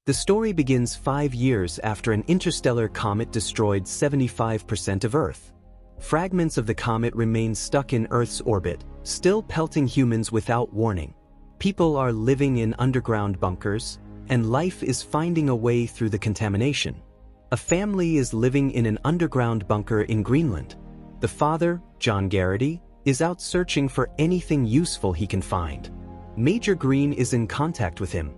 The story begins 5 years after an interstellar comet destroyed 75% of Earth. Fragments of the comet remain stuck in Earth's orbit, still pelting humans without warning. People are living in underground bunkers, and life is finding a way through the contamination. A family is living in an underground bunker in Greenland. The father, John Garrity, is out searching for anything useful he can find. Major Green is in contact with him.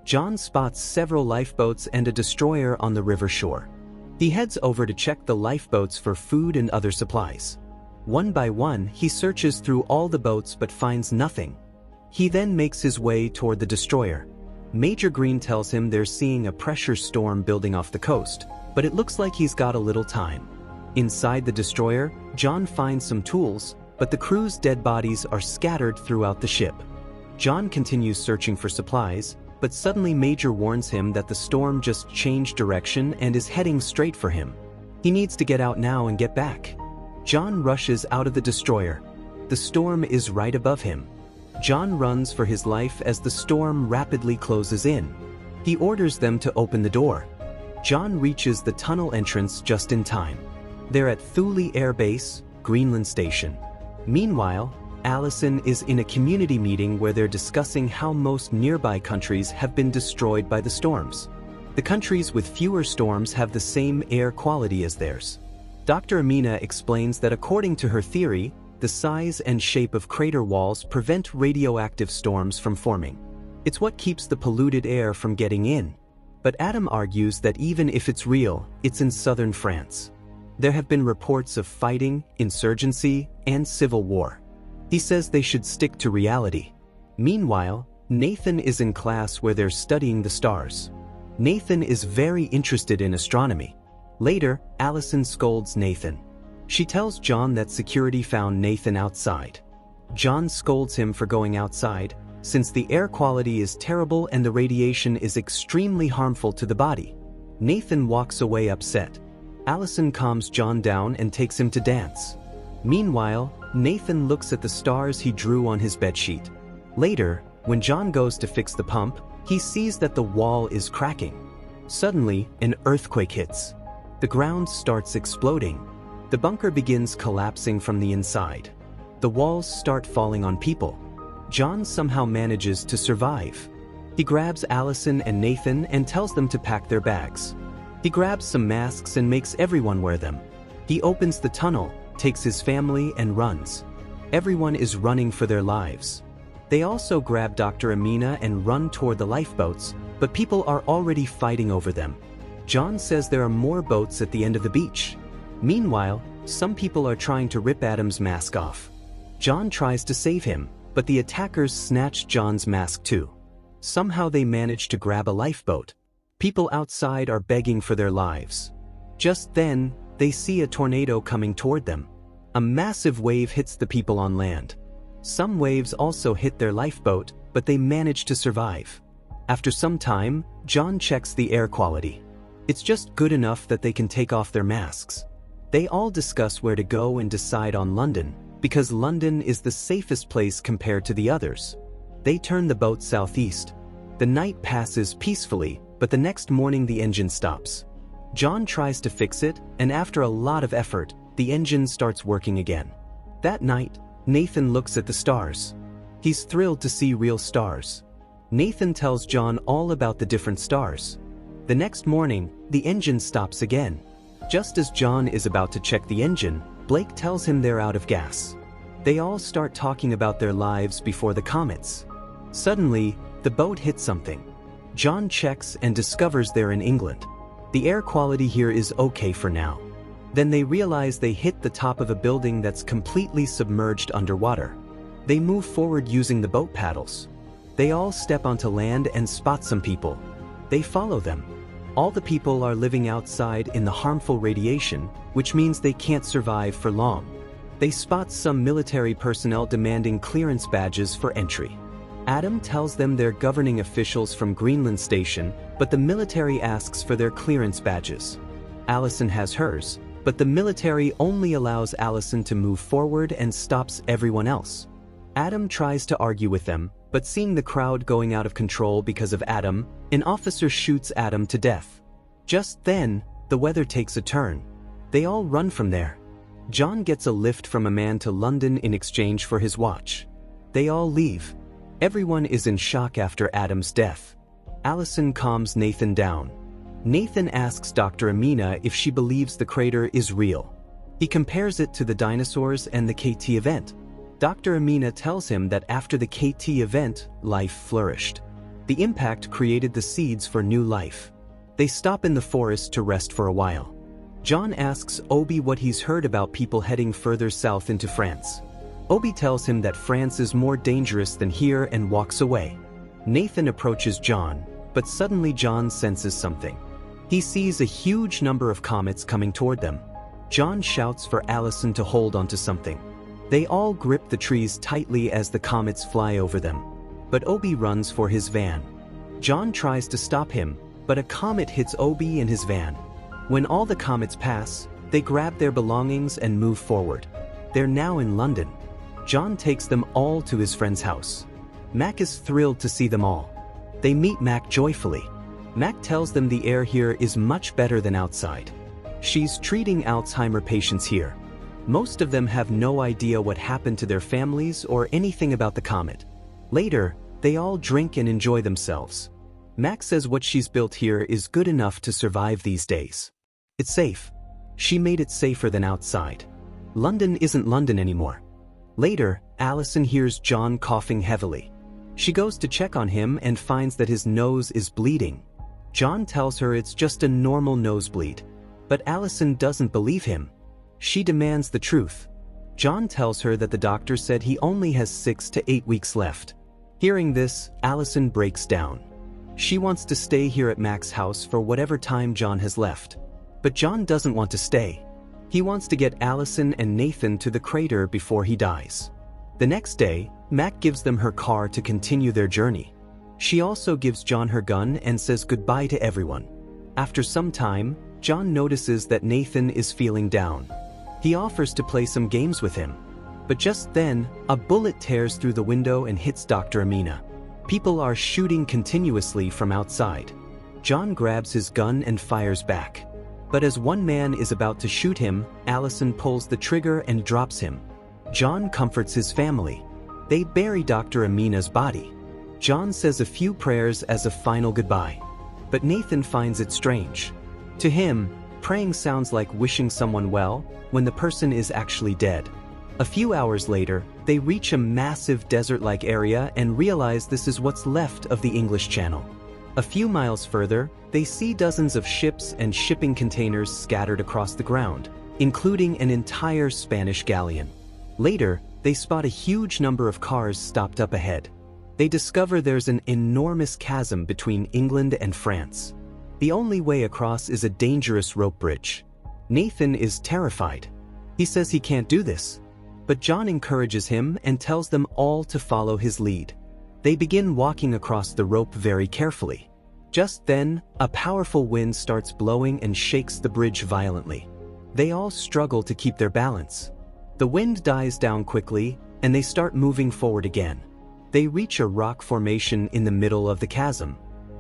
John spots several lifeboats and a destroyer on the river shore. He heads over to check the lifeboats for food and other supplies. One by one, he searches through all the boats but finds nothing. He then makes his way toward the destroyer. Major Green tells him they're seeing a pressure storm building off the coast, but it looks like he's got a little time. Inside the destroyer, John finds some tools, but the crew's dead bodies are scattered throughout the ship. John continues searching for supplies, but suddenly Major warns him that the storm just changed direction and is heading straight for him. He needs to get out now and get back. John rushes out of the destroyer. The storm is right above him. John runs for his life as the storm rapidly closes in. He orders them to open the door. John reaches the tunnel entrance just in time. They're at Thule Air Base, Greenland Station. Meanwhile, Allison is in a community meeting where they're discussing how most nearby countries have been destroyed by the storms. The countries with fewer storms have the same air quality as theirs. Dr. Amina explains that according to her theory, the size and shape of crater walls prevent radioactive storms from forming. It's what keeps the polluted air from getting in. But Adam argues that even if it's real, it's in southern France. There have been reports of fighting, insurgency, and civil war. He says they should stick to reality. Meanwhile, Nathan is in class where they're studying the stars. Nathan is very interested in astronomy. Later, Allison scolds Nathan. She tells John that security found Nathan outside. John scolds him for going outside, since the air quality is terrible and the radiation is extremely harmful to the body. Nathan walks away upset. Allison calms John down and takes him to dance. Meanwhile, Nathan looks at the stars he drew on his bedsheet. Later, when John goes to fix the pump, he sees that the wall is cracking. Suddenly, an earthquake hits. The ground starts exploding. The bunker begins collapsing from the inside. The walls start falling on people. John somehow manages to survive. He grabs Allison and Nathan and tells them to pack their bags. He grabs some masks and makes everyone wear them. He opens the tunnel, takes his family, and runs. Everyone is running for their lives. They also grab Dr. Amina and run toward the lifeboats, but people are already fighting over them. John says there are more boats at the end of the beach. Meanwhile, some people are trying to rip Adam's mask off. John tries to save him, but the attackers snatch John's mask too. Somehow they manage to grab a lifeboat. People outside are begging for their lives. Just then, they see a tornado coming toward them. A massive wave hits the people on land. Some waves also hit their lifeboat, but they manage to survive. After some time, John checks the air quality. It's just good enough that they can take off their masks. They all discuss where to go and decide on London, because London is the safest place compared to the others. They turn the boat southeast. The night passes peacefully, but the next morning the engine stops. John tries to fix it, and after a lot of effort, the engine starts working again. That night, Nathan looks at the stars. He's thrilled to see real stars. Nathan tells John all about the different stars. The next morning, the engine stops again. Just as John is about to check the engine, Blake tells him they're out of gas. They all start talking about their lives before the comets. Suddenly, the boat hits something. John checks and discovers they're in England. The air quality here is okay for now. Then they realize they hit the top of a building that's completely submerged underwater. They move forward using the boat paddles. They all step onto land and spot some people. They follow them. All the people are living outside in the harmful radiation, which means they can't survive for long. They spot some military personnel demanding clearance badges for entry. Adam tells them they're governing officials from Greenland Station, but the military asks for their clearance badges. Allison has hers, but the military only allows Allison to move forward and stops everyone else. Adam tries to argue with them, But seeing the crowd going out of control because of Adam, an officer shoots Adam to death. Just then, the weather takes a turn. They all run from there. John gets a lift from a man to London in exchange for his watch. They all leave. Everyone is in shock after Adam's death. Allison calms Nathan down. Nathan asks Dr. Amina if she believes the crater is real. He compares it to the dinosaurs and the KT event. Dr. Amina tells him that after the KT event, life flourished. The impact created the seeds for new life. They stop in the forest to rest for a while. John asks Obi what he's heard about people heading further south into France. Obi tells him that France is more dangerous than here and walks away. Nathan approaches John, but suddenly John senses something. He sees a huge number of comets coming toward them. John shouts for Allison to hold onto something. They all grip the trees tightly as the comets fly over them. But Obi runs for his van. John tries to stop him, but a comet hits Obi and his van. When all the comets pass, they grab their belongings and move forward. They're now in London. John takes them all to his friend's house. Mac is thrilled to see them all. They meet Mac joyfully. Mac tells them the air here is much better than outside. She's treating Alzheimer patients here. Most of them have no idea what happened to their families or anything about the comet. Later, they all drink and enjoy themselves. Mac says what she's built here is good enough to survive these days. It's safe. She made it safer than outside. London isn't London anymore. Later, Allison hears John coughing heavily. She goes to check on him and finds that his nose is bleeding. John tells her it's just a normal nosebleed. But Allison doesn't believe him. She demands the truth. John tells her that the doctor said he only has 6 to 8 weeks left. Hearing this, Allison breaks down. She wants to stay here at Mac's house for whatever time John has left. But John doesn't want to stay. He wants to get Allison and Nathan to the crater before he dies. The next day, Mac gives them her car to continue their journey. She also gives John her gun and says goodbye to everyone. After some time, John notices that Nathan is feeling down. He offers to play some games with him. But just then, a bullet tears through the window and hits Dr. Amina. People are shooting continuously from outside. John grabs his gun and fires back. But as one man is about to shoot him, Allison pulls the trigger and drops him. John comforts his family. They bury Dr. Amina's body. John says a few prayers as a final goodbye. But Nathan finds it strange. To him, praying sounds like wishing someone well when the person is actually dead. A few hours later, they reach a massive desert-like area and realize this is what's left of the English Channel. A few miles further, they see dozens of ships and shipping containers scattered across the ground, including an entire Spanish galleon. Later, they spot a huge number of cars stopped up ahead. They discover there's an enormous chasm between England and France. The only way across is a dangerous rope bridge. Nathan is terrified. He says he can't do this. But John encourages him and tells them all to follow his lead. They begin walking across the rope very carefully. Just then, a powerful wind starts blowing and shakes the bridge violently. They all struggle to keep their balance. The wind dies down quickly, and they start moving forward again. They reach a rock formation in the middle of the chasm.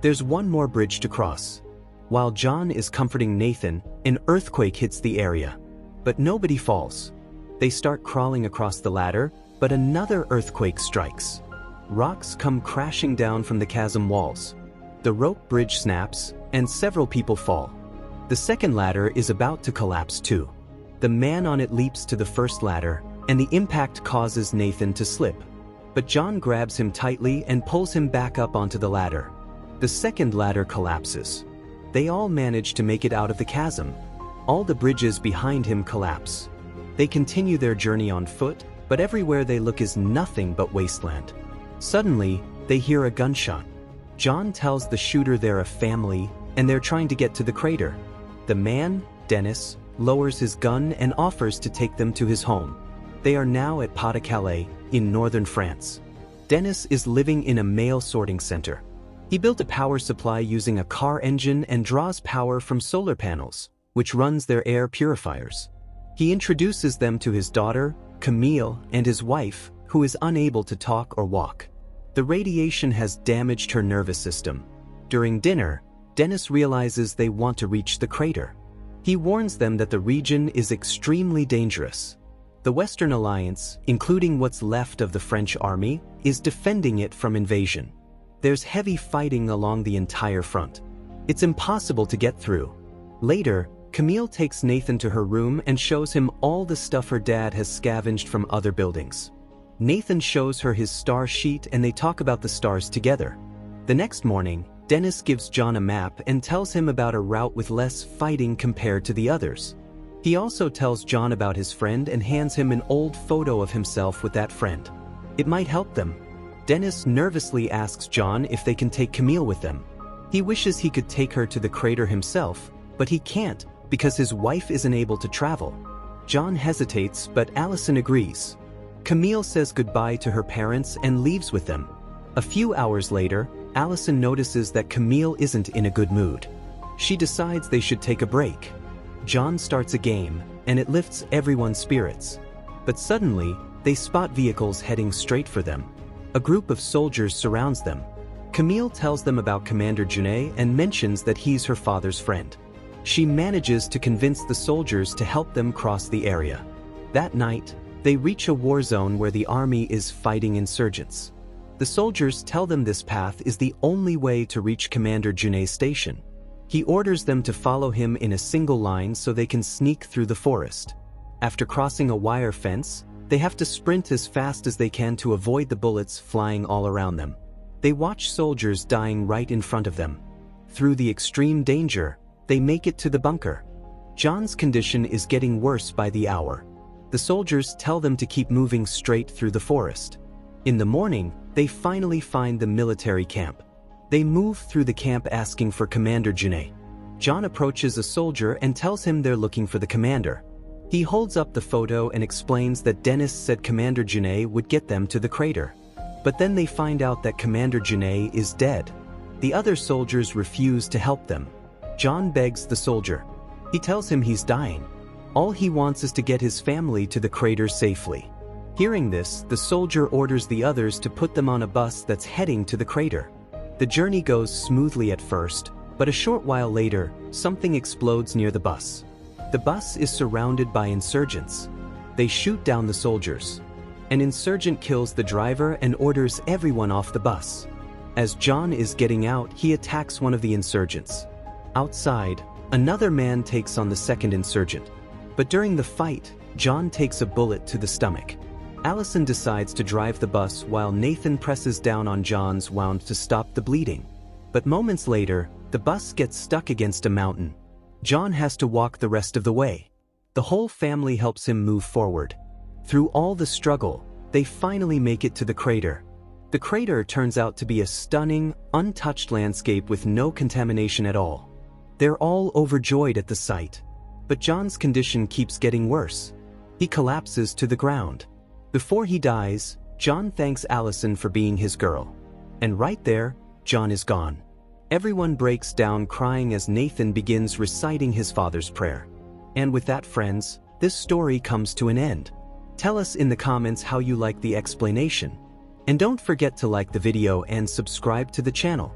There's one more bridge to cross. While John is comforting Nathan, an earthquake hits the area. But nobody falls. They start crawling across the ladder, but another earthquake strikes. Rocks come crashing down from the chasm walls. The rope bridge snaps, and several people fall. The second ladder is about to collapse too. The man on it leaps to the first ladder, and the impact causes Nathan to slip. But John grabs him tightly and pulls him back up onto the ladder. The second ladder collapses. They all manage to make it out of the chasm. All the bridges behind him collapse. They continue their journey on foot, but everywhere they look is nothing but wasteland. Suddenly, they hear a gunshot. John tells the shooter they're a family, and they're trying to get to the crater. The man, Dennis, lowers his gun and offers to take them to his home. They are now at Pas-de-Calais, in northern France. Dennis is living in a mail sorting center. He built a power supply using a car engine and draws power from solar panels, which runs their air purifiers. He introduces them to his daughter, Camille, and his wife, who is unable to talk or walk. The radiation has damaged her nervous system. During dinner, Dennis realizes they want to reach the crater. He warns them that the region is extremely dangerous. The Western Alliance, including what's left of the French army, is defending it from invasion. There's heavy fighting along the entire front. It's impossible to get through. Later, Camille takes Nathan to her room and shows him all the stuff her dad has scavenged from other buildings. Nathan shows her his star sheet and they talk about the stars together. The next morning, Dennis gives John a map and tells him about a route with less fighting compared to the others. He also tells John about his friend and hands him an old photo of himself with that friend. It might help them. Dennis nervously asks John if they can take Camille with them. He wishes he could take her to the crater himself, but he can't because his wife isn't able to travel. John hesitates, but Allison agrees. Camille says goodbye to her parents and leaves with them. A few hours later, Allison notices that Camille isn't in a good mood. She decides they should take a break. John starts a game, and it lifts everyone's spirits. But suddenly, they spot vehicles heading straight for them. A group of soldiers surrounds them. Camille tells them about Commander Junet and mentions that he's her father's friend. She manages to convince the soldiers to help them cross the area. That night, they reach a war zone where the army is fighting insurgents. The soldiers tell them this path is the only way to reach Commander Junet's station. He orders them to follow him in a single line so they can sneak through the forest. After crossing a wire fence, they have to sprint as fast as they can to avoid the bullets flying all around them. They watch soldiers dying right in front of them. Through the extreme danger, they make it to the bunker. John's condition is getting worse by the hour. The soldiers tell them to keep moving straight through the forest. In the morning, they finally find the military camp. They move through the camp asking for Commander Junet. John approaches a soldier and tells him they're looking for the commander. He holds up the photo and explains that Dennis said Commander Junet would get them to the crater. But then they find out that Commander Junet is dead. The other soldiers refuse to help them. John begs the soldier. He tells him he's dying. All he wants is to get his family to the crater safely. Hearing this, the soldier orders the others to put them on a bus that's heading to the crater. The journey goes smoothly at first, but a short while later, something explodes near the bus. The bus is surrounded by insurgents. They shoot down the soldiers. An insurgent kills the driver and orders everyone off the bus. As John is getting out, he attacks one of the insurgents. Outside, another man takes on the second insurgent. But during the fight, John takes a bullet to the stomach. Allison decides to drive the bus while Nathan presses down on John's wound to stop the bleeding. But moments later, the bus gets stuck against a mountain. John has to walk the rest of the way. The whole family helps him move forward. Through all the struggle, they finally make it to the crater. The crater turns out to be a stunning, untouched landscape with no contamination at all. They're all overjoyed at the sight. But John's condition keeps getting worse. He collapses to the ground. Before he dies, John thanks Allison for being his girl. And right there, John is gone. Everyone breaks down crying as Nathan begins reciting his father's prayer. And with that, friends, this story comes to an end. Tell us in the comments how you like the explanation. And don't forget to like the video and subscribe to the channel.